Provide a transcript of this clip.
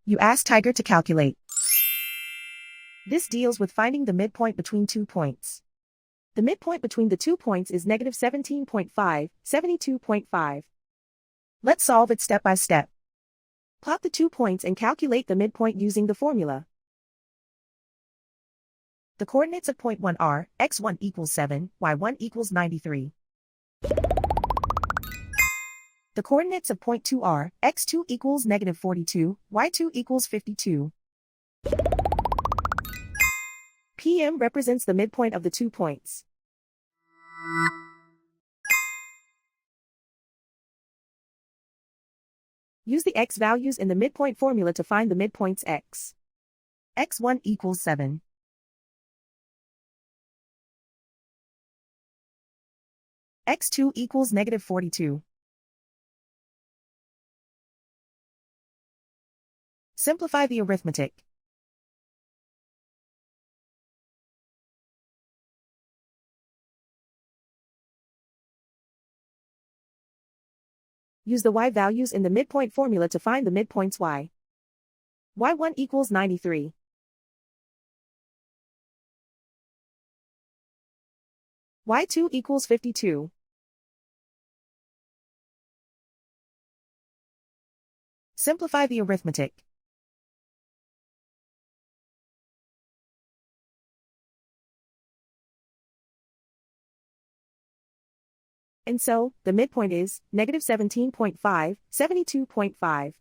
You ask Tiger to calculate. This deals with finding the midpoint between 2 points. The midpoint between the 2 points is negative 17.5, 72.5. Let's solve it step by step. Plot the 2 points and calculate the midpoint using the formula. The coordinates of point 1 are x1 equals 7, y1 equals 93. The coordinates of point 2 are x2 equals negative 42, y2 equals 52. PM represents the midpoint of the 2 points. Use the x values in the midpoint formula to find the midpoints x. x1 equals 7. x2 equals negative 42. Simplify the arithmetic. Use the y values in the midpoint formula to find the midpoints y. y1 equals 93. y2 equals 52. Simplify the arithmetic. And so, the midpoint is negative 17.5, 72.5.